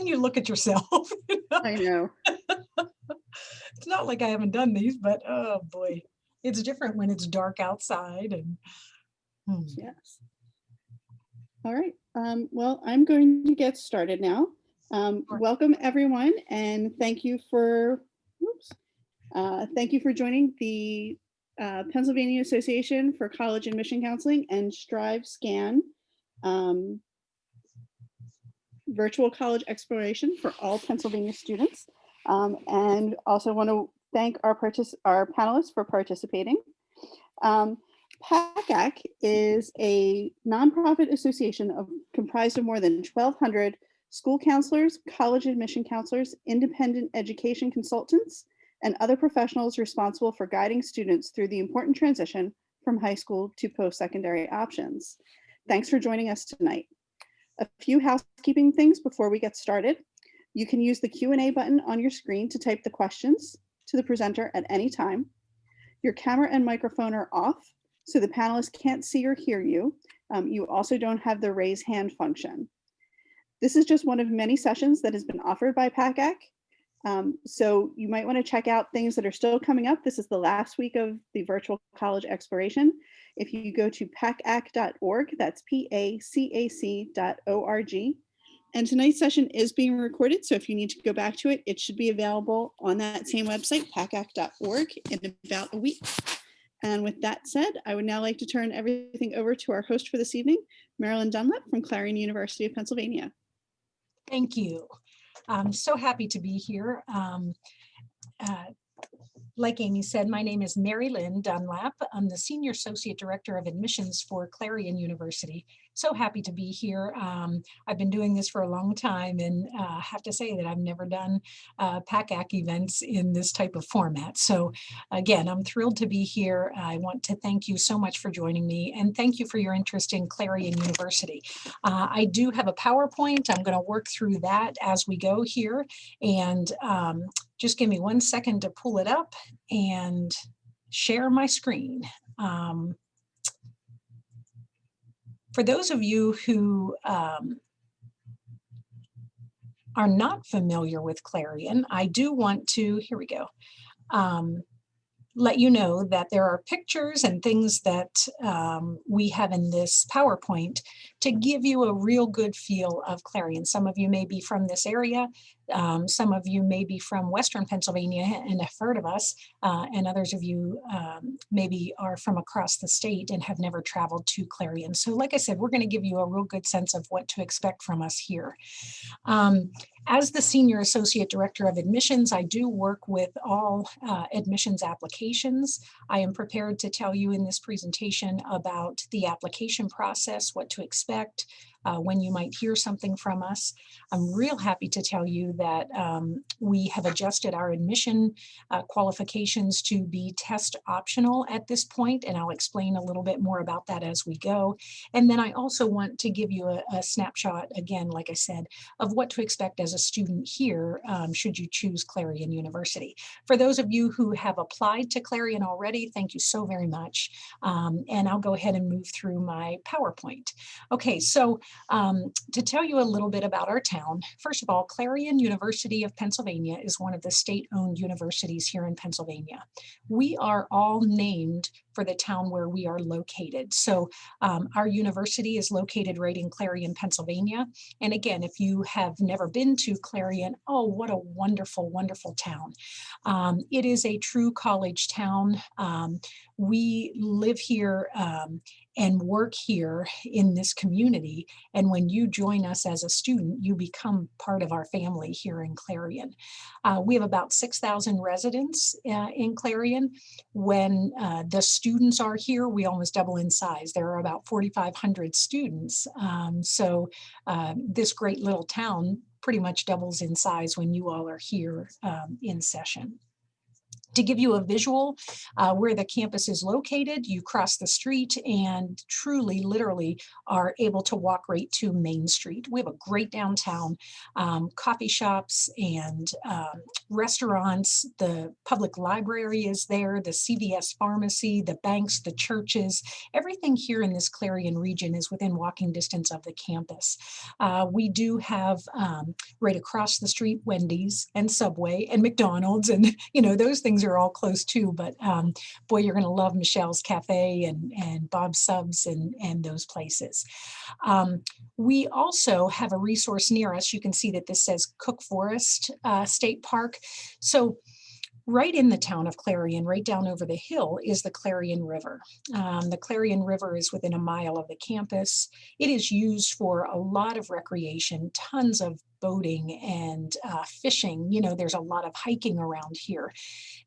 And you look at yourself. You know? I know. It's not like I haven't done these, but oh boy, it's different when it's dark outside. And Yes. All right. Well, I'm going to get started now. Welcome everyone, and thank you for joining the Pennsylvania Association for College Admission Counseling and Strive Scan virtual college exploration for all Pennsylvania students. And also want to thank our panelists for participating. PACAC is a nonprofit association comprised of more than 1,200 school counselors, college admission counselors, independent education consultants, and other professionals responsible for guiding students through the important transition from high school to post-secondary options. Thanks for joining us tonight. A few housekeeping things before we get started. You can use the Q&A button on your screen to type the questions to the presenter at any time. Your camera and microphone are off, so the panelists can't see or hear you. You also don't have the raise hand function. This is just one of many sessions that has been offered by PACAC. So you might want to check out things that are still coming up. This is the last week of the virtual college exploration. If you go to pacac.org, that's PACAC.org. And tonight's session is being recorded, so if you need to go back to it, it should be available on that same website, pacac.org, in about a week. And with that said, I would now like to turn everything over to our host for this evening, Marilyn Dunlap from Clarion University of Pennsylvania. thank you. I'm so happy to be here. Like Amy said, my name is Mary Lynn Dunlap. I'm the Senior Associate Director of Admissions for Clarion University. So happy to be here. I've been doing this for a long time, and have to say that I've never done PACAC events in this type of format. So again, I'm thrilled to be here. I want to thank you so much for joining me, and thank you for your interest in Clarion University. I do have a PowerPoint. I'm going to work through that as we go here, and just give me 1 second to pull it up and share my screen. For those of you who are not familiar with Clarion, I do want to, here we go, let you know that there are pictures and things that we have in this PowerPoint to give you a real good feel of Clarion. Some of you may be from this area. Some of you may be from Western Pennsylvania and have heard of us, and others of you maybe are from across the state and have never traveled to Clarion. So like I said, we're going to give you a real good sense of what to expect from us here. As the Senior Associate Director of Admissions, I do work with all admissions applications. I am prepared to tell you in this presentation about the application process, what to expect, when you might hear something from us. I'm real happy to tell you that we have adjusted our admission qualifications to be test optional at this point, and I'll explain a little bit more about that as we go. And then I also want to give you a snapshot, again, like I said, of what to expect as a student here should you choose Clarion University. For those of you who have applied to Clarion already, thank you so very much. And I'll go ahead and move through my PowerPoint. Okay, so to tell you a little bit about our town, first of all, Clarion University of Pennsylvania is one of the state-owned universities here in Pennsylvania. We are all named for the town where we are located. So our university is located right in Clarion, Pennsylvania. And again, if you have never been to Clarion, oh, what a wonderful, wonderful town. It is a true college town. We live here and work here in this community. And when you join us as a student, you become part of our family here in Clarion. We have about 6,000 residents in Clarion. When the students are here, we almost double in size. There are about 4,500 students. So this great little town pretty much doubles in size when you all are here in session. To give you a visual where the campus is located, you cross the street and truly, literally are able to walk right to Main Street. We have a great downtown, coffee shops and restaurants. The public library is there, the CVS pharmacy, the banks, the churches. Everything here in this Clarion region is within walking distance of the campus. We do have right across the street Wendy's and Subway and McDonald's, and those things are all close too, but boy, you're going to love Michelle's Cafe and Bob's Subs and those places. We also have a resource near us. You can see that this says Cook Forest State Park. So right in the town of Clarion, right down over the hill, is the Clarion River. The Clarion River is within a mile of the campus. It is used for a lot of recreation, tons of boating and fishing. There's a lot of hiking around here.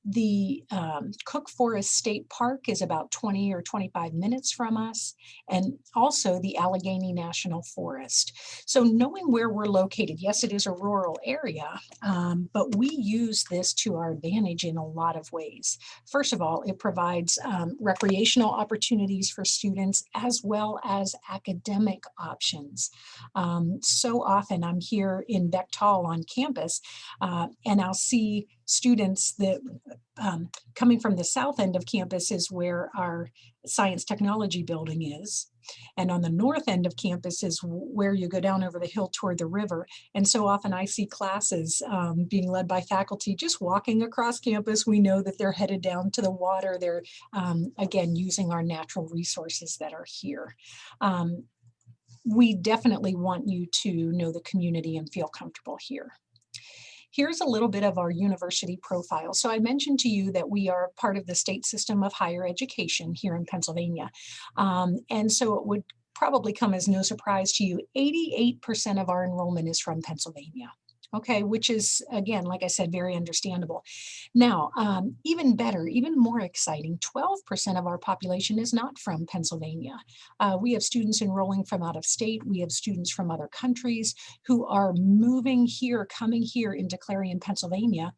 The Cook Forest State Park is about 20 or 25 minutes from us, and also the Allegheny National Forest. So knowing where we're located, yes, it is a rural area, but we use this to our advantage in a lot of ways. First of all, it provides recreational opportunities for students as well as academic options. So often I'm here in Bechtal on campus, and I'll see students that coming from the south end of campus is where our science technology building is. And on the north end of campus is where you go down over the hill toward the river. And so often I see classes being led by faculty just walking across campus. We know that they're headed down to the water. They're, again, using our natural resources that are here. We definitely want you to know the community and feel comfortable here. Here's a little bit of our university profile. So I mentioned to you that we are part of the state system of higher education here in Pennsylvania. And so it would probably come as no surprise to you, 88% of our enrollment is from Pennsylvania. Okay, which is, again, like I said, very understandable. Now, even better, even more exciting, 12% of our population is not from Pennsylvania. We have students enrolling from out of state. We have students from other countries who are moving here, coming here into Clarion, Pennsylvania,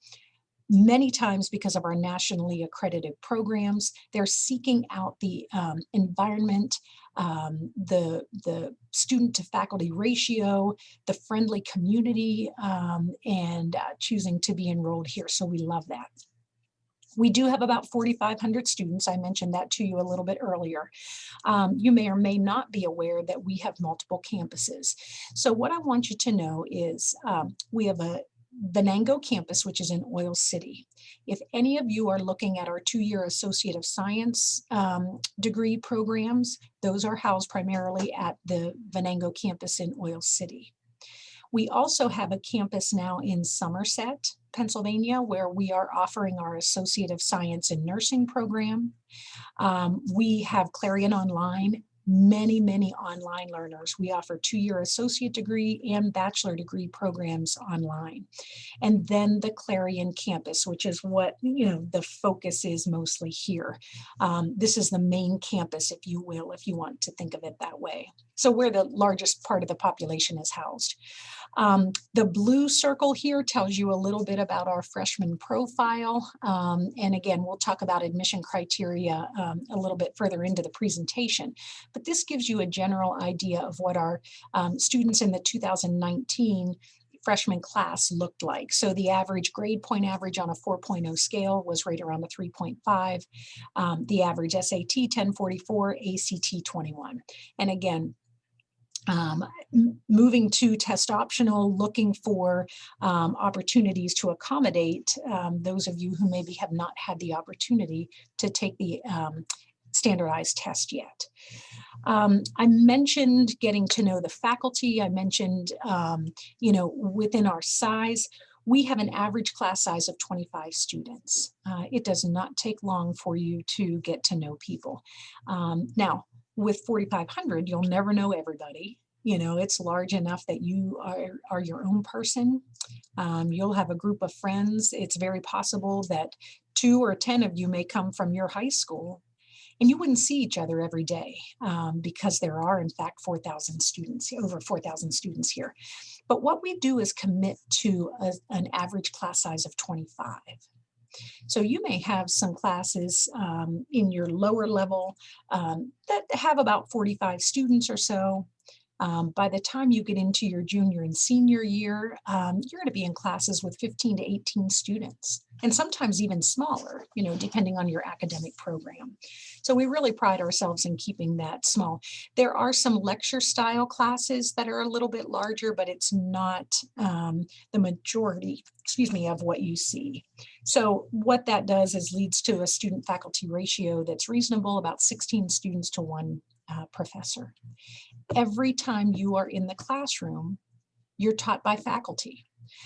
many times because of our nationally accredited programs. They're seeking out the environment, the student to faculty ratio, the friendly community, and choosing to be enrolled here. So we love that. We do have about 4,500 students. I mentioned that to you a little bit earlier. You may or may not be aware that we have multiple campuses. So what I want you to know is we have a Venango campus, which is in Oil City. If any of you are looking at our 2-year Associate of Science degree programs, those are housed primarily at the Venango campus in Oil City. We also have a campus now in Somerset, Pennsylvania, where we are offering our Associate of Science in Nursing program. We have Clarion Online, many online learners. We offer 2-year associate degree and bachelor degree programs online. And then the Clarion campus, which is what the focus is mostly here. This is the main campus, if you will, if you want to think of it that way. So where the largest part of the population is housed. The blue circle here tells you a little bit about our freshman profile. And again, we'll talk about admission criteria a little bit further into the presentation. But this gives you a general idea of what our students in the 2019 freshman class looked like. So the average grade point average on a 4.0 scale was right around a 3.5. The average SAT 1044, ACT 21. And again, moving to test optional, looking for opportunities to accommodate those of you who maybe have not had the opportunity to take the standardized test yet. I mentioned getting to know the faculty. I mentioned, within our size, we have an average class size of 25 students. It does not take long for you to get to know people. Now, with 4,500, you'll never know everybody. It's large enough that you are your own person. You'll have a group of friends. It's very possible that 2 or 10 of you may come from your high school, and you wouldn't see each other every day because there are, in fact, 4,000 students, over 4,000 students here. But what we do is commit to an average class size of 25. So you may have some classes in your lower level that have about 45 students or so. By the time you get into your junior and senior year, you're going to be in classes with 15 to 18 students, and sometimes even smaller, depending on your academic program. So we really pride ourselves in keeping that small. There are some lecture style classes that are a little bit larger, but it's not the majority, of what you see. So what that does is leads to a student faculty ratio that's reasonable, about 16 students to one professor. Every time you are in the classroom, you're taught by faculty.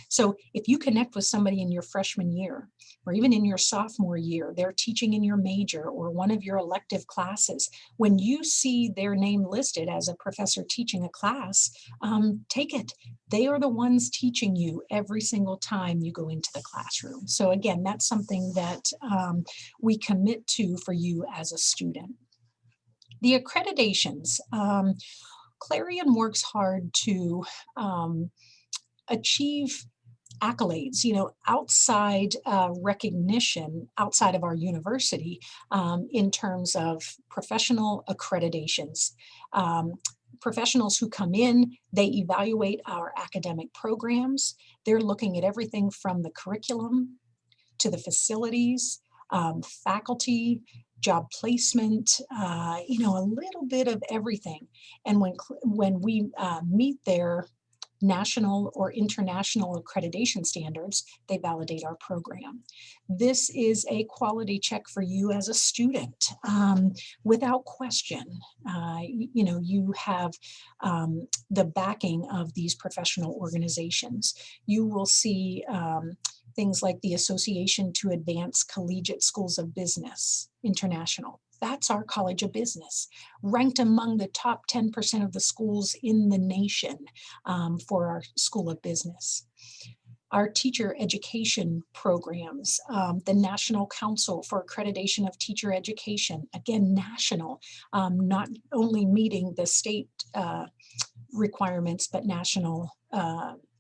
So if you connect with somebody in your freshman year, or even in your sophomore year, they're teaching in your major or one of your elective classes, when you see their name listed as a professor teaching a class, take it. They are the ones teaching you every single time you go into the classroom. So again, that's something that we commit to for you as a student. The accreditations. Clarion works hard to achieve accolades, outside recognition outside of our university in terms of professional accreditations. Professionals who come in, they evaluate our academic programs. They're looking at everything from the curriculum to the facilities, faculty, job placement, a little bit of everything. And when we meet their national or international accreditation standards, they validate our program. This is a quality check for you as a student, without question. You have the backing of these professional organizations. You will see things like the Association to Advance Collegiate Schools of Business International. That's our College of Business, ranked among the top 10% of the schools in the nation for our School of Business. Our teacher education programs, the National Council for Accreditation of Teacher Education, again, national, not only meeting the state requirements, but national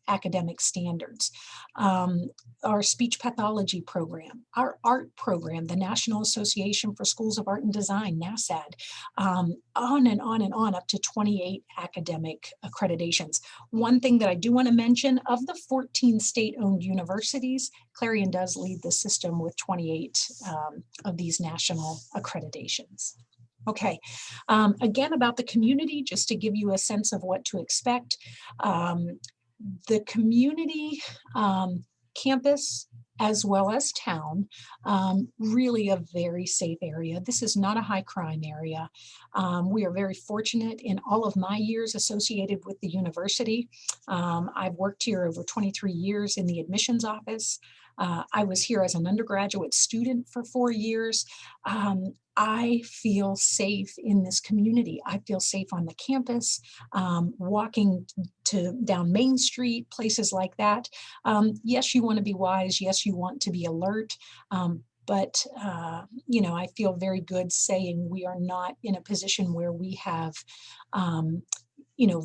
academic standards. Our speech pathology program, our art program, the National Association for Schools of Art and Design, NASAD, on and on and on, up to 28 academic accreditations. One thing that I do want to mention, of the 14 state-owned universities, Clarion does lead the system with 28 of these national accreditations. Okay, again, about the community, just to give you a sense of what to expect. The community, campus, as well as town, really a very safe area. This is not a high crime area. We are very fortunate in all of my years associated with the university. I've worked here over 23 years in the admissions office. I was here as an undergraduate student for 4 years. I feel safe in this community. I feel safe on the campus, walking down Main Street, places like that. Yes, you want to be wise. Yes, you want to be alert. But I feel very good saying we are not in a position where we have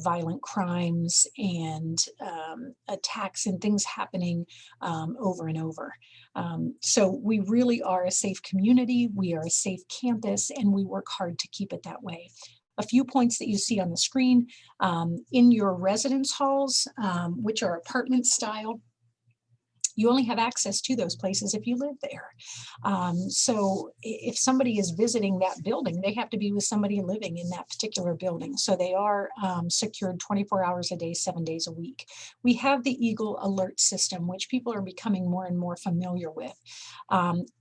violent crimes and attacks and things happening over and over. So we really are a safe community, we are a safe campus, and we work hard to keep it that way. A few points that you see on the screen, in your residence halls, which are apartment style, you only have access to those places if you live there. So if somebody is visiting that building, they have to be with somebody living in that particular building. So they are secured 24 hours a day, 7 days a week. We have the Eagle Alert system, which people are becoming more and more familiar with.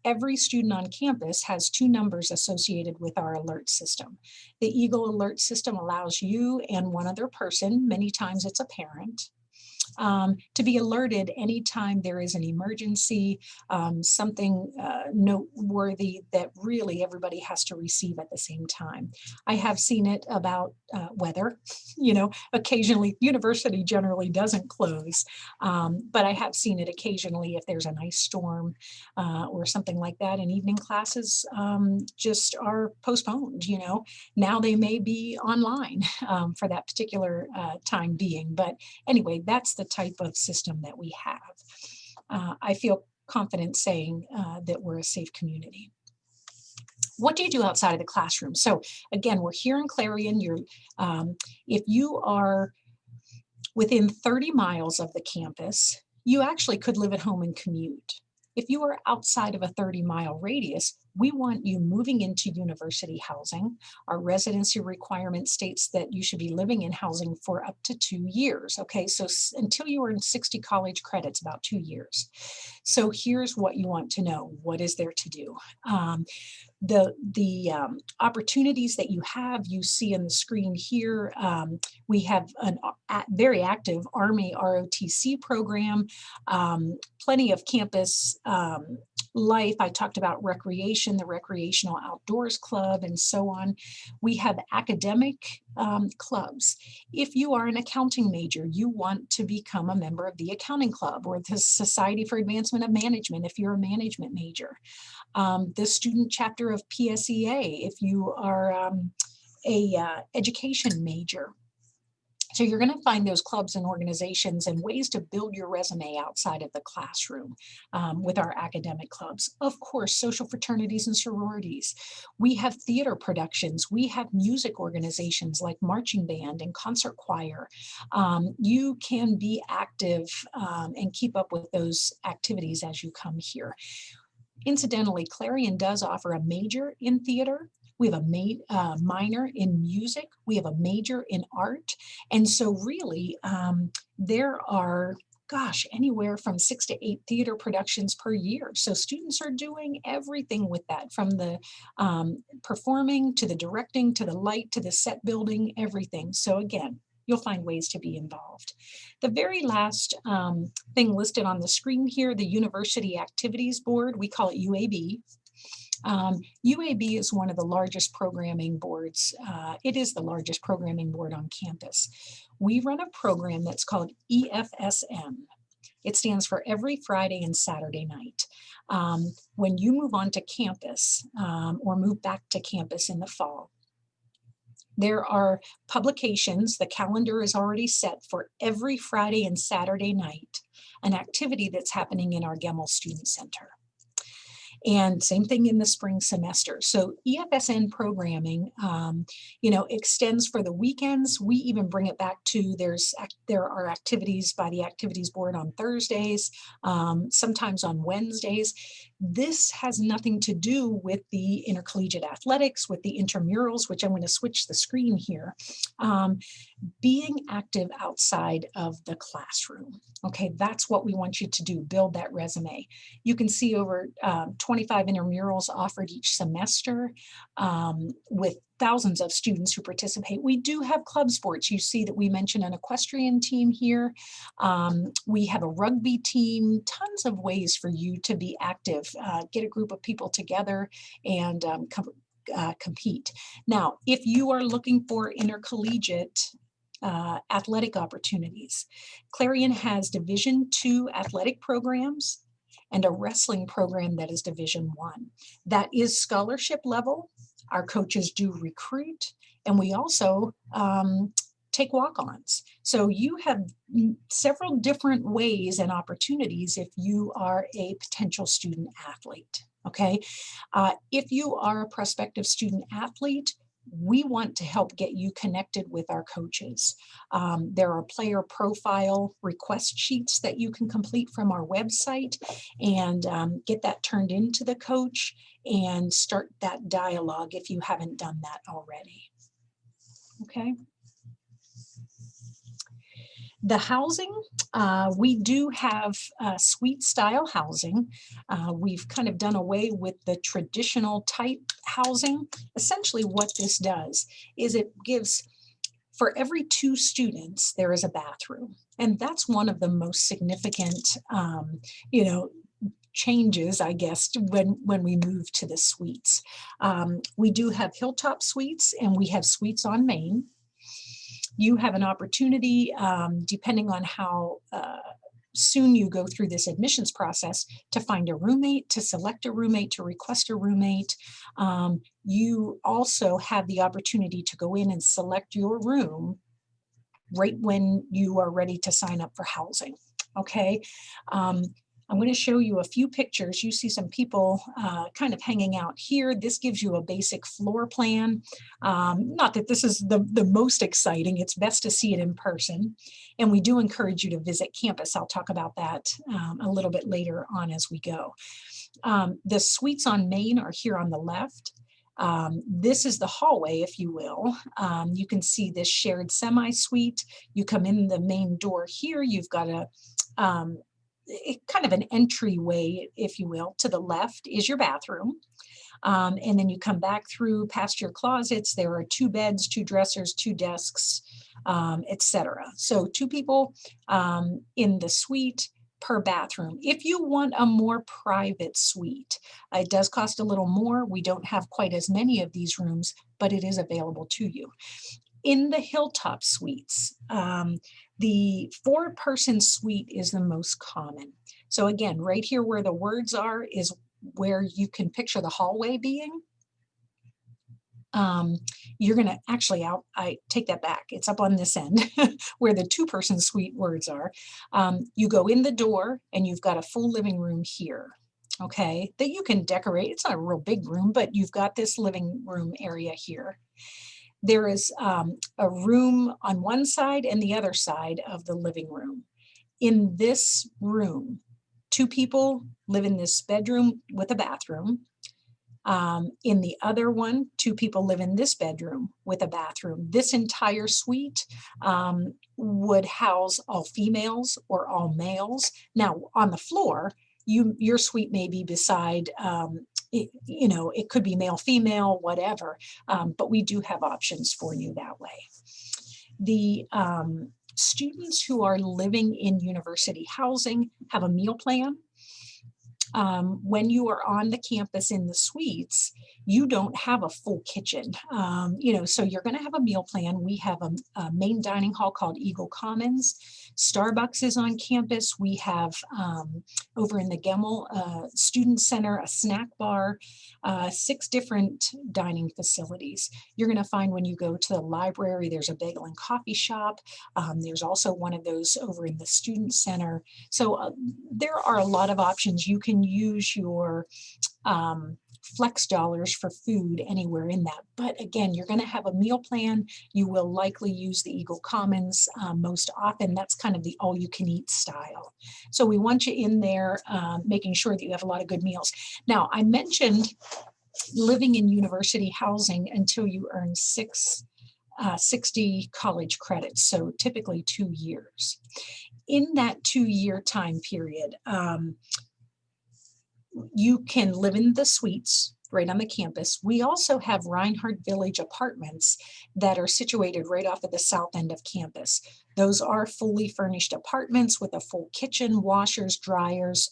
Every student on campus has 2 numbers associated with our alert system. The Eagle Alert system allows you and one other person, many times it's a parent, to be alerted anytime there is an emergency, something noteworthy that really everybody has to receive at the same time. I have seen it about weather. Occasionally, university generally doesn't close, but I have seen it occasionally if there's an ice storm or something like that, and evening classes just are postponed. Now they may be online for that particular time being, but anyway, that's the type of system that we have. I feel confident saying that we're a safe community. What do you do outside of the classroom? So again, we're here in Clarion. If you are within 30 miles of the campus, you actually could live at home and commute. If you are outside of a 30-mile radius, we want you moving into university housing. Our residency requirement states that you should be living in housing for up to 2 years. Okay, so until you earn 60 college credits, about 2 years. So here's what you want to know. What is there to do? The opportunities that you have, you see on the screen here. We have a very active Army ROTC program, plenty of campus life. I talked about recreation, the Recreational Outdoors Club, and so on. We have academic clubs. If you are an accounting major, you want to become a member of the accounting club, or the Society for Advancement of Management if you're a management major. The student chapter of PSEA if you are a education major. So you're going to find those clubs and organizations and ways to build your resume outside of the classroom with our academic clubs. Of course, social fraternities and sororities. We have theater productions. We have music organizations like marching band and concert choir. You can be active and keep up with those activities as you come here. Incidentally, Clarion does offer a major in theater. We have a minor in music. We have a major in art. And so really, there are, gosh, anywhere from 6 to 8 theater productions per year. So students are doing everything with that, from the performing to the directing, to the light, to the set building, everything. So again, you'll find ways to be involved. The very last thing listed on the screen here, the University Activities Board, we call it UAB. UAB is one of the largest programming boards. It is the largest programming board on campus. We run a program that's called EFSM. It stands for Every Friday and Saturday Night. When you move on to campus or move back to campus in the fall, there are publications. The calendar is already set for every Friday and Saturday night, an activity that's happening in our Gemmell Student Center. And same thing in the spring semester. So EFSN programming, extends for the weekends. We even bring it back to there are activities by the activities board on Thursdays, sometimes on Wednesdays. This has nothing to do with the intercollegiate athletics, with the intramurals, which I'm going to switch the screen here. Being active outside of the classroom. Okay, that's what we want you to do, build that resume. You can see over 25 intramurals offered each semester with thousands of students who participate. We do have club sports. You see that we mentioned an equestrian team here. We have a rugby team, tons of ways for you to be active. Get a group of people together and compete. Now, if you are looking for intercollegiate athletic opportunities, Clarion has Division II athletic programs and a wrestling program that is Division I. That is scholarship level. Our coaches do recruit, and we also take walk-ons. So you have several different ways and opportunities if you are a potential student athlete, okay? If you are a prospective student athlete, we want to help get you connected with our coaches. There are player profile request sheets that you can complete from our website and get that turned into the coach and start that dialogue if you haven't done that already. Okay. The housing, we do have suite style housing. We've kind of done away with the traditional type housing. Essentially what this does is it gives, for every 2 students, there is a bathroom. And that's one of the most significant, changes, I guess, when we move to the suites. We do have hilltop suites and we have suites on Main. You have an opportunity, depending on how soon you go through this admissions process, to find a roommate, to select a roommate, to request a roommate. You also have the opportunity to go in and select your room right when you are ready to sign up for housing, okay? I'm going to show you a few pictures. You see some people kind of hanging out here. This gives you a basic floor plan. Not that this is the most exciting. It's best to see it in person. And we do encourage you to visit campus. I'll talk about that a little bit later on as we go. The suites on Main are here on the left. This is the hallway, if you will. You can see this shared semi-suite. You come in the main door here. You've got a kind of an entryway, if you will. To the left is your bathroom. And then you come back through past your closets. There are 2 beds, 2 dressers, 2 desks, etc. So 2 people in the suite per bathroom. If you want a more private suite, it does cost a little more. We don't have quite as many of these rooms, but it is available to you. In the Hilltop suites, the 4-person suite is the most common. So again, right here where the words are is where you can picture the hallway being. You're going to actually, I take that back. It's up on this end where the 2-person suite words are. You go in the door and you've got a full living room here. Okay, that you can decorate. It's not a real big room, but you've got this living room area here. There is a room on one side and the other side of the living room. In this room, 2 people live in this bedroom with a bathroom. In the other one, 2 people live in this bedroom with a bathroom. This entire suite would house all females or all males. Now, on the floor, your suite may be beside it could be male, female, whatever, but we do have options for you that way. The students who are living in university housing have a meal plan. When you are on the campus in the suites, you don't have a full kitchen, so you're going to have a meal plan. We have a main dining hall called Eagle Commons. Starbucks is on campus. We have over in the Gemmel Student Center, a snack bar, 6 different dining facilities. You're going to find when you go to the library, there's a bagel and coffee shop. There's also one of those over in the Student Center. So there are a lot of options. You can use your flex dollars for food anywhere in that. But again, you're going to have a meal plan. You will likely use the Eagle Commons most often. That's kind of the all-you-can-eat style. So we want you in there making sure that you have a lot of good meals. Now, I mentioned living in university housing until you earn 60 college credits, so typically 2 years. In that 2-year time period, you can live in the suites right on the campus. We also have Reinhardt Village apartments that are situated right off of the south end of campus. Those are fully furnished apartments with a full kitchen, washers, dryers,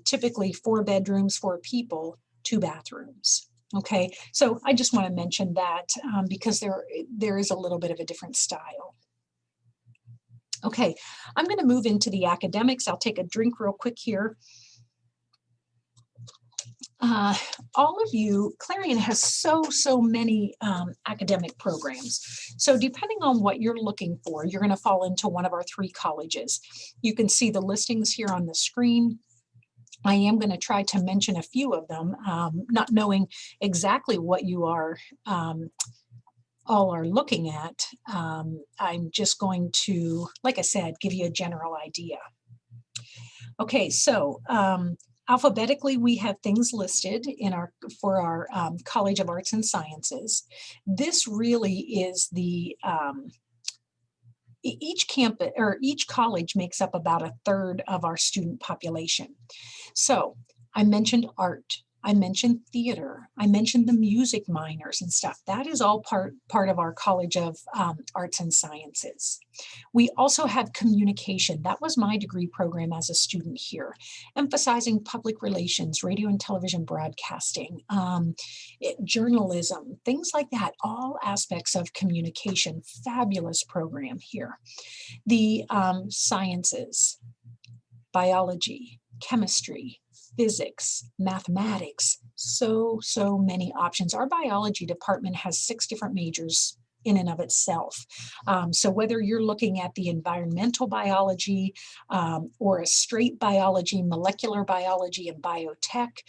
typically 4 bedrooms, 4 people, 2 bathrooms. Okay, so I just want to mention that because there is a little bit of a different style. Okay, I'm going to move into the academics. I'll take a drink real quick here. All of you, Clarion has so many academic programs. So depending on what you're looking for, you're going to fall into one of our 3 colleges. You can see the listings here on the screen. I am going to try to mention a few of them, not knowing exactly what you are all are looking at. I'm just going to, like I said, give you a general idea. Okay, so alphabetically, we have things listed in for our College of Arts and Sciences. This really is the each campus or each college makes up about 1/3 of our student population. So I mentioned art, I mentioned theater, I mentioned the music minors and stuff. That is all part of our College of Arts and Sciences. We also have communication. That was my degree program as a student here, emphasizing public relations, radio and television broadcasting, journalism, things like that, all aspects of communication. Fabulous program here. The sciences, biology, chemistry, physics, mathematics, so many options. Our biology department has 6 different majors in and of itself. So whether you're looking at the environmental biology or a straight biology, molecular biology, and biotech,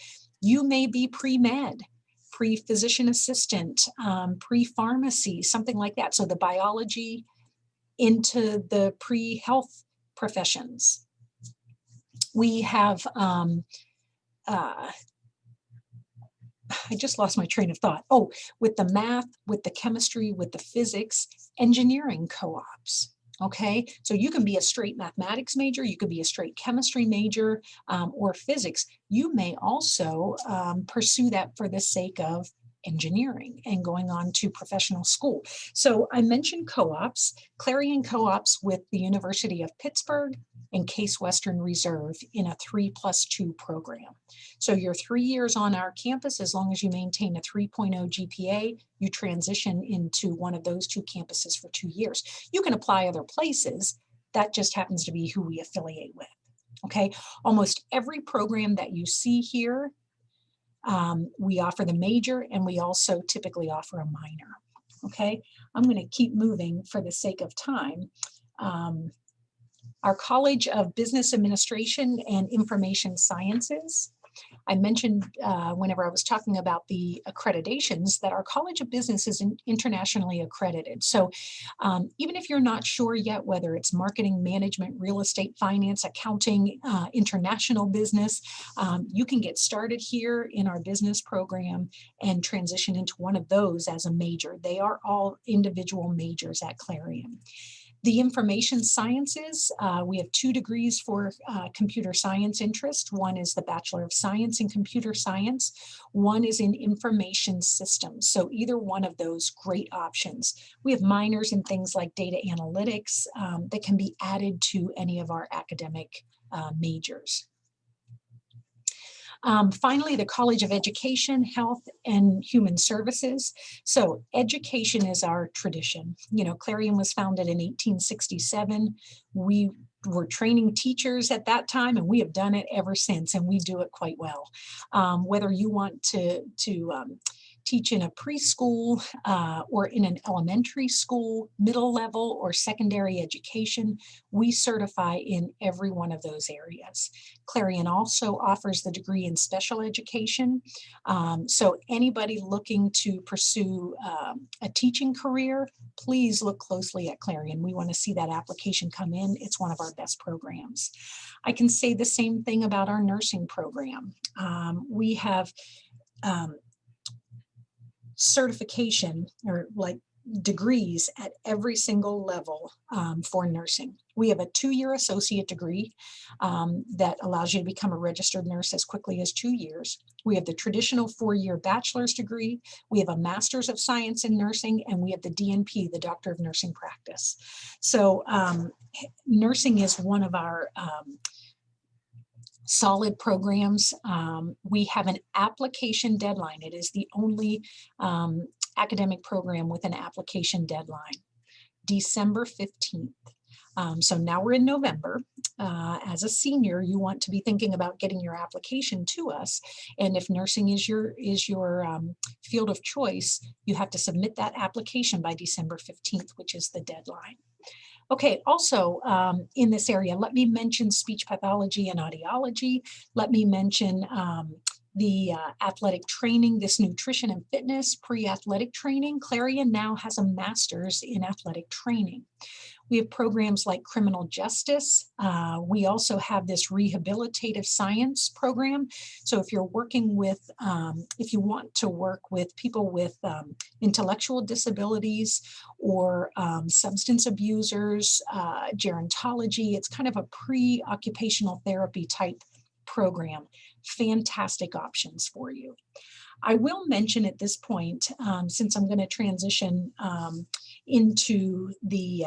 you may be pre-med, pre-physician assistant, pre-pharmacy, something like that. So the biology into the pre-health professions. We have, I just lost my train of thought. Oh, with the math, with the chemistry, with the physics, engineering co-ops. Okay, so you can be a straight mathematics major, you could be a straight chemistry major, or physics. You may also pursue that for the sake of engineering and going on to professional school. So I mentioned co-ops, Clarion co-ops with the University of Pittsburgh and Case Western Reserve in a 3+2 program. So you're 3 years on our campus. As long as you maintain a 3.0 GPA, you transition into one of those two campuses for 2 years. You can apply other places. That just happens to be who we affiliate with. Okay, almost every program that you see here, we offer the major, and we also typically offer a minor. Okay, I'm going to keep moving for the sake of time. Our College of Business Administration and Information Sciences. I mentioned whenever I was talking about the accreditations that our College of Business is internationally accredited. So even if you're not sure yet whether it's marketing, management, real estate, finance, accounting, international business, you can get started here in our business program and transition into one of those as a major. They are all individual majors at Clarion. The information sciences, we have 2 degrees for computer science interest. One is the Bachelor of Science in Computer Science. One is in Information Systems. So either one of those, great options. We have minors in things like data analytics that can be added to any of our academic majors. Finally, the College of Education, Health, and Human Services. So education is our tradition. You know, Clarion was founded in 1867. We were training teachers at that time, and we have done it ever since, and we do it quite well. Whether you want to teach in a preschool or in an elementary school, middle level or secondary education, we certify in every one of those areas. Clarion also offers the degree in special education. So anybody looking to pursue a teaching career, please look closely at Clarion. We want to see that application come in. It's one of our best programs. I can say the same thing about our nursing program. We have certification or like degrees at every single level for nursing. We have a 2-year associate degree that allows you to become a registered nurse as quickly as 2 years. We have the traditional 4-year bachelor's degree. We have a master's of science in nursing, and we have the DNP, the Doctor of Nursing Practice. So nursing is one of our solid programs. We have an application deadline. It is the only academic program with an application deadline, December 15th. So now we're in November. As a senior, you want to be thinking about getting your application to us. And if nursing is your field of choice, you have to submit that application by December 15th, which is the deadline. Okay, also in this area, let me mention speech pathology and audiology. Let me mention the athletic training, this nutrition and fitness, pre-athletic training. Clarion now has a master's in athletic training. We have programs like criminal justice. We also have this rehabilitative science program. So if you're working with, if you want to work with people with intellectual disabilities or substance abusers, gerontology, it's kind of a pre-occupational therapy type program. Fantastic options for you. I will mention at this point, since I'm going to transition into the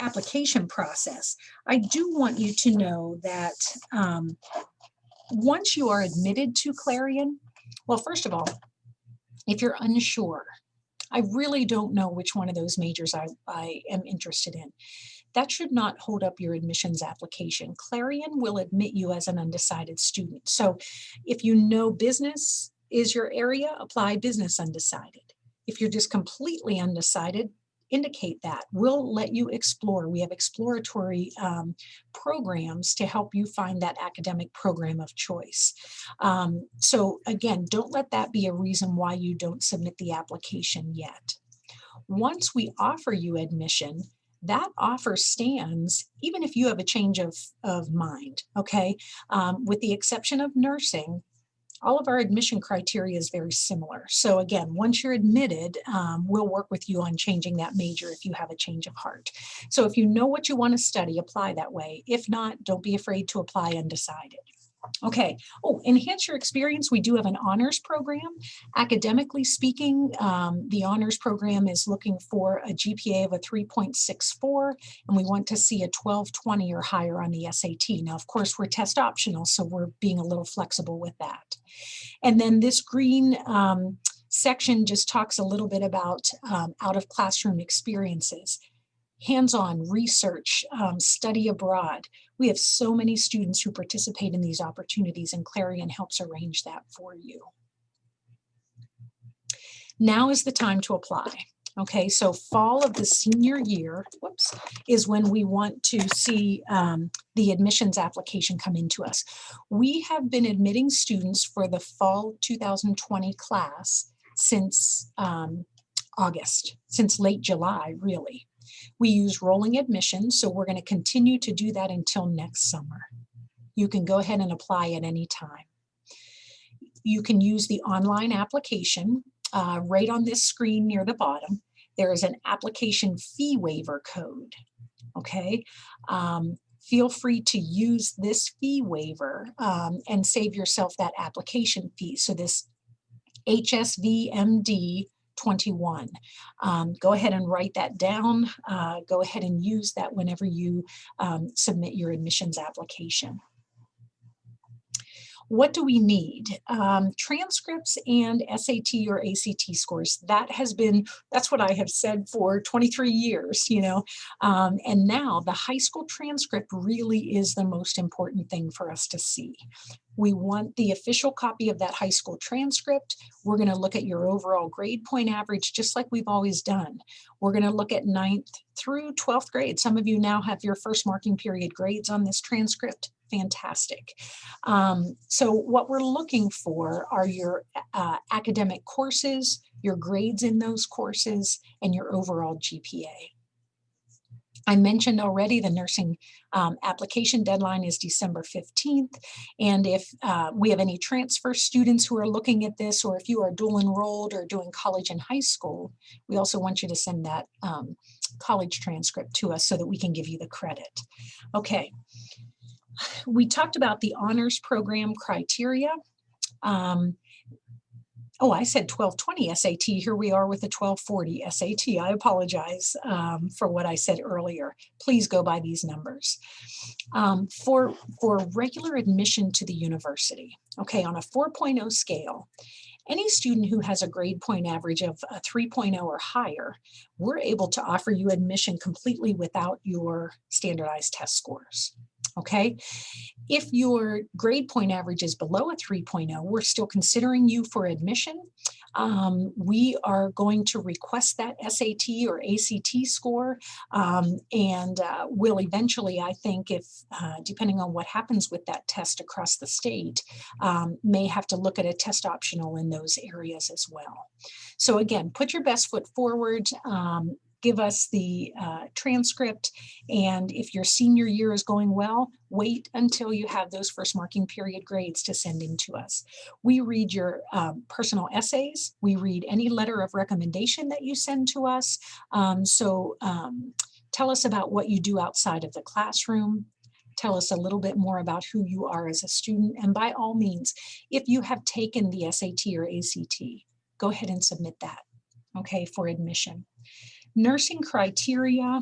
application process, I do want you to know that once you are admitted to Clarion, well, first of all, if you're unsure, I really don't know which one of those majors I am interested in, that should not hold up your admissions application. Clarion will admit you as an undecided student. So if you know business is your area, apply business undecided. If you're just completely undecided, indicate that. We'll let you explore. We have exploratory programs to help you find that academic program of choice. So again, don't let that be a reason why you don't submit the application yet. Once we offer you admission, that offer stands even if you have a change of mind, okay? With the exception of nursing, all of our admission criteria is very similar. So again, once you're admitted, we'll work with you on changing that major if you have a change of heart. So if you know what you want to study, apply that way. If not, don't be afraid to apply undecided. Okay. Oh, enhance your experience. We do have an honors program. Academically speaking, the honors program is looking for a GPA of a 3.64, and we want to see a 1220 or higher on the SAT. Now, of course, we're test optional, so we're being a little flexible with that. And then this green section just talks a little bit about out of classroom experiences. Hands-on research, study abroad. We have so many students who participate in these opportunities, and Clarion helps arrange that for you. Now is the time to apply. Okay, so fall of the senior year, is when we want to see the admissions application come into us. We have been admitting students for the fall 2020 class since August, since late July, really. We use rolling admission, so we're going to continue to do that until next summer. You can go ahead and apply at any time. You can use the online application right on this screen near the bottom. There is an application fee waiver code, okay? Feel free to use this fee waiver and save yourself that application fee. So this HSVMD 21. Go ahead and write that down. Go ahead and use that whenever you submit your admissions application. What do we need? Transcripts and SAT or ACT scores. That's what I have said for 23 years, you know. And now the high school transcript really is the most important thing for us to see. We want the official copy of that high school transcript. We're going to look at your overall grade point average, just like we've always done. We're going to look at 9th through 12th grade. Some of you now have your first marking period grades on this transcript. Fantastic. So what we're looking for are your academic courses, your grades in those courses, and your overall GPA. I mentioned already the nursing application deadline is December 15th. And if we have any transfer students who are looking at this, or if you are dual enrolled or doing college and high school, we also want you to send that college transcript to us so that we can give you the credit. Okay. We talked about the honors program criteria. Oh, I said 1220 SAT. Here we are with the 1240 SAT. I apologize for what I said earlier. Please go by these numbers. For regular admission to the university, okay, on a 4.0 scale, any student who has a grade point average of a 3.0 or higher, we're able to offer you admission completely without your standardized test scores. Okay, if your grade point average is below a 3.0, we're still considering you for admission. We are going to request that SAT or ACT score, and we'll eventually, I think, if depending on what happens with that test across the state, may have to look at a test optional in those areas as well. So again, put your best foot forward. Give us the transcript, and if your senior year is going well, wait until you have those first marking period grades to send in to us. We read your personal essays. We read any letter of recommendation that you send to us. Tell us about what you do outside of the classroom. Tell us a little bit more about who you are as a student. And by all means, if you have taken the SAT or ACT, go ahead and submit that, okay, for admission. Nursing criteria,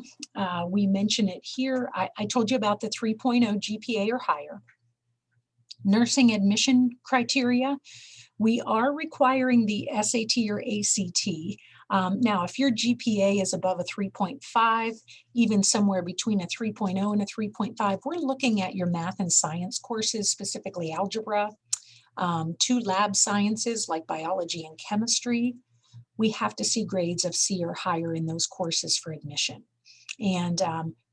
we mention it here. I told you about the 3.0 GPA or higher. Nursing admission criteria, we are requiring the SAT or ACT. Now, if your GPA is above a 3.5, even somewhere between a 3.0 and a 3.5, we're looking at your math and science courses, specifically algebra, 2 lab sciences like biology and chemistry. we have to see grades of C or higher in those courses for admission. And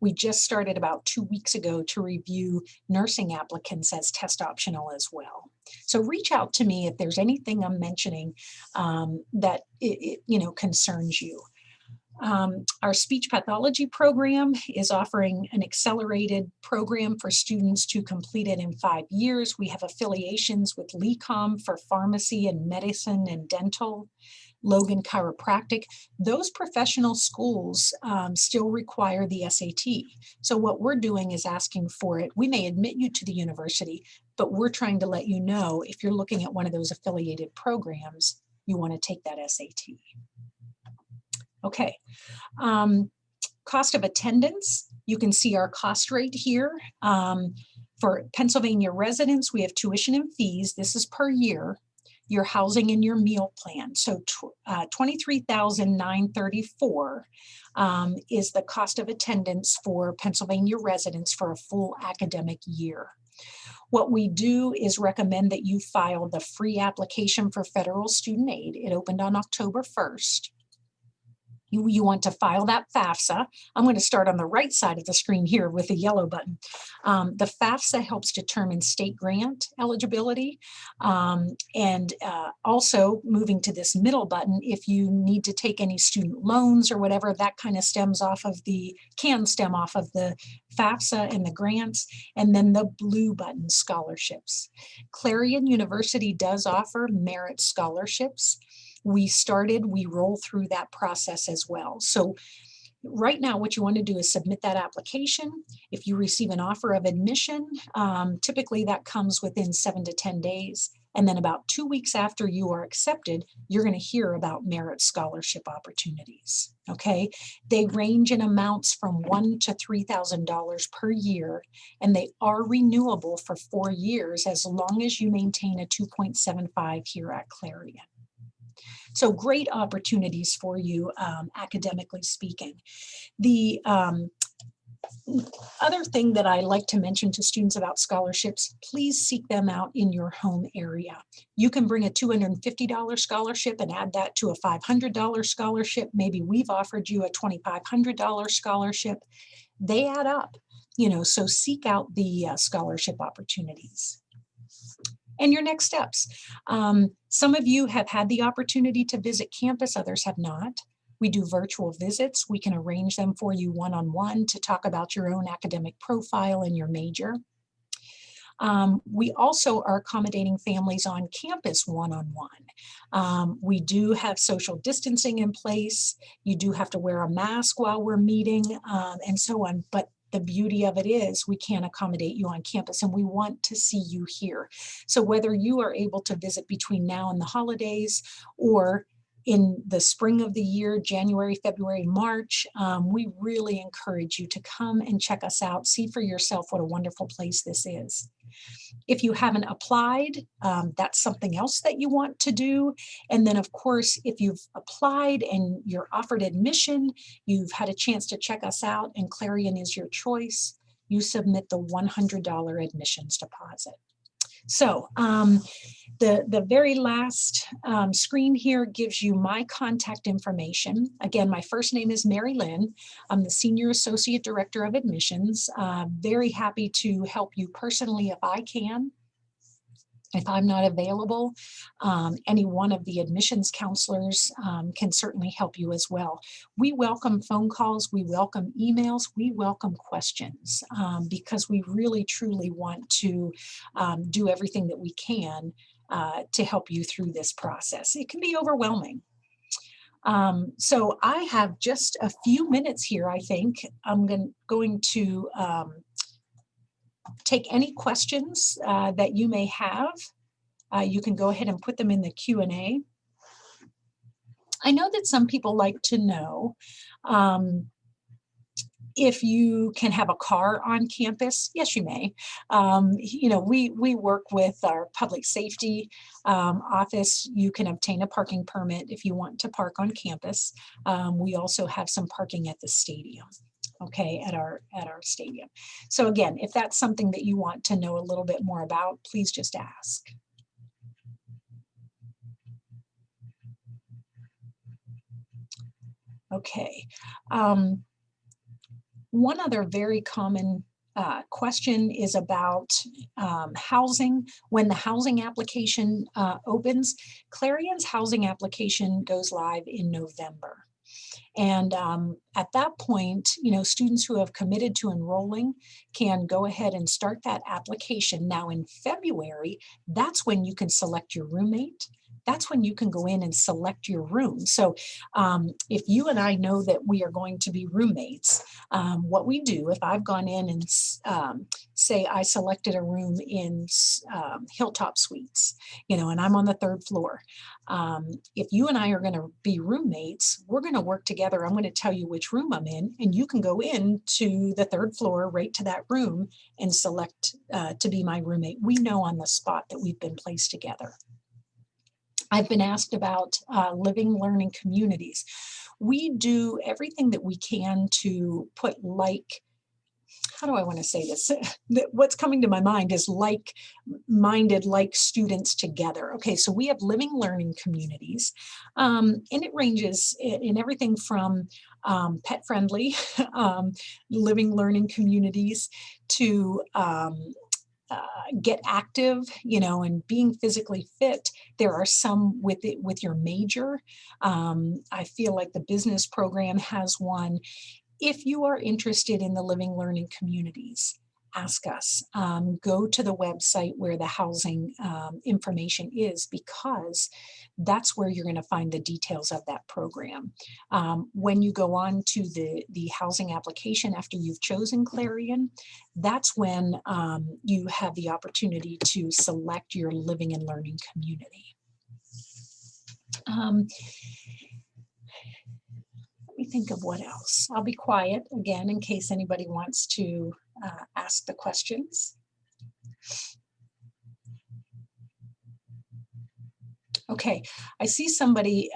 we just started about 2 weeks ago to review nursing applicants as test optional as well. So reach out to me if there's anything I'm mentioning that concerns you. Our speech pathology program is offering an accelerated program for students to complete it in 5 years. We have affiliations with LECOM for pharmacy and medicine and dental, Logan Chiropractic. Those professional schools still require the SAT. So what we're doing is asking for it. We may admit you to the university, but we're trying to let you know if you're looking at one of those affiliated programs, you want to take that SAT. Okay. Cost of attendance, you can see our cost rate here. For Pennsylvania residents, we have tuition and fees. This is per year. Your housing and your meal plan. So $23,934 is the cost of attendance for Pennsylvania residents for a full academic year. What we do is recommend that you file the free application for federal student aid. It opened on October 1st. You want to file that FAFSA. I'm going to start on the right side of the screen here with the yellow button. The FAFSA helps determine state grant eligibility. And also moving to this middle button, if you need to take any student loans or whatever, that kind of can stem off of the FAFSA and the grants. And then the blue button, scholarships. Clarion University does offer merit scholarships. We roll through that process as well. So right now, what you want to do is submit that application. If you receive an offer of admission, typically that comes within 7 to 10 days. And then about 2 weeks after you are accepted, you're going to hear about merit scholarship opportunities. Okay, they range in amounts from $1,000 to $3,000 per year, and they are renewable for 4 years as long as you maintain a 2.75 here at Clarion. So great opportunities for you, academically speaking. The other thing that I like to mention to students about scholarships, please seek them out in your home area. You can bring a $250 scholarship and add that to a $500 scholarship. Maybe we've offered you a $2,500 scholarship. They add up, so seek out the scholarship opportunities. And your next steps. Some of you have had the opportunity to visit campus, others have not. We do virtual visits. We can arrange them for you one-on-one to talk about your own academic profile and your major. We also are accommodating families on campus one-on-one. We do have social distancing in place. You do have to wear a mask while we're meeting and so on, but the beauty of it is we can accommodate you on campus and we want to see you here. So whether you are able to visit between now and the holidays or in the spring of the year, January, February, March, we really encourage you to come and check us out, see for yourself what a wonderful place this is. If you haven't applied, that's something else that you want to do. And then of course, if you've applied and you're offered admission, you've had a chance to check us out and Clarion is your choice, you submit the $100 admissions deposit. So the very last screen here gives you my contact information. Again, my first name is Mary Lynn. I'm the Senior Associate Director of Admissions. Very happy to help you personally if I can. If I'm not available, any one of the admissions counselors can certainly help you as well. We welcome phone calls, we welcome emails, we welcome questions because we really truly want to do everything that we can to help you through this process. It can be overwhelming. So I have just a few minutes here, I think. I'm going to take any questions that you may have. You can go ahead and put them in the Q&A. I know that some people like to know if you can have a car on campus. Yes, you may. We work with our public safety office. You can obtain a parking permit if you want to park on campus. We also have some parking at the stadium. Okay, at our stadium. So again, if that's something that you want to know a little bit more about, please just ask. Okay. One other very common question is about housing. When the housing application opens, Clarion's housing application goes live in November. And at that point, students who have committed to enrolling can go ahead and start that application. Now in February, that's when you can select your roommate. That's when you can go in and select your room. So if you and I know that we are going to be roommates, what we do, if I've gone in and say I selected a room in Hilltop Suites, and I'm on the 3rd floor. If you and I are going to be roommates, we're going to work together. I'm going to tell you which room I'm in, and you can go in to the 3rd floor, right to that room, and select to be my roommate. We know on the spot that we've been placed together. I've been asked about living learning communities. We do everything that we can to put how do I want to say this? What's coming to my mind is like-minded, like students together. Okay, so we have living learning communities, and it ranges in everything from pet-friendly living learning communities to get active, and being physically fit. There are some with your major. I feel like the business program has one. If you are interested in the living learning communities, ask us. Go to the website where the housing information is, because that's where you're going to find the details of that program. When you go on to the housing application after you've chosen Clarion, that's when you have the opportunity to select your living and learning community. Let me think of what else. I'll be quiet again in case anybody wants to ask the questions. Okay, I see somebody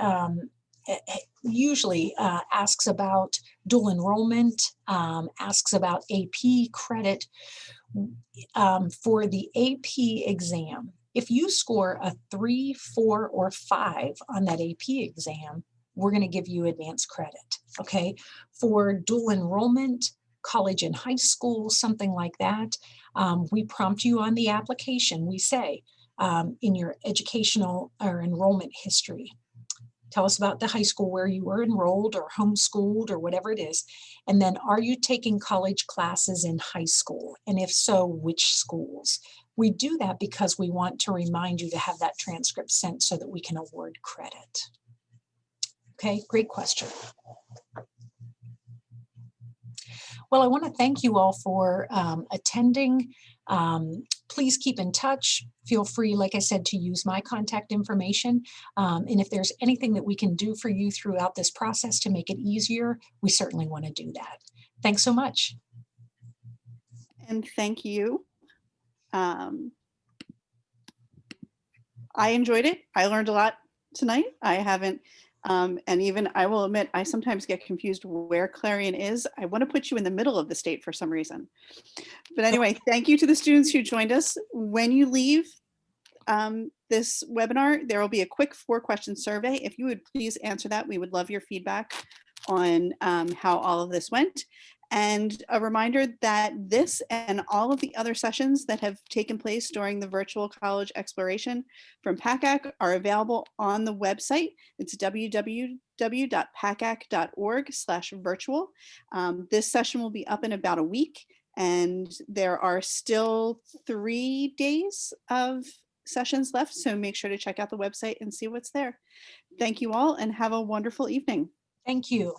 usually asks about dual enrollment, asks about AP credit. For the AP exam, if you score a 3, 4, or 5 on that AP exam, we're going to give you advanced credit. Okay, for dual enrollment, college and high school, something like that, we prompt you on the application. We say in your educational or enrollment history, tell us about the high school where you were enrolled or homeschooled or whatever it is. And then, are you taking college classes in high school? And if so, which schools? We do that because we want to remind you to have that transcript sent so that we can award credit. Okay, great question. Well, I want to thank you all for attending. Please keep in touch. Feel free, like I said, to use my contact information. And if there's anything that we can do for you throughout this process to make it easier, we certainly want to do that. Thanks so much. And thank you. I enjoyed it. I learned a lot tonight. I haven't, and even I will admit, I sometimes get confused where Clarion is. I want to put you in the middle of the state for some reason. But anyway, thank you to the students who joined us. When you leave this webinar, there will be a quick 4-question survey. If you would please answer that, we would love your feedback on how all of this went. And a reminder that this and all of the other sessions that have taken place during the virtual college exploration from PACAC are available on the website. It's www.pacac.org/virtual. This session will be up in about a week, and there are still 3 days of sessions left. So make sure to check out the website and see what's there. Thank you all and have a wonderful evening. Thank you.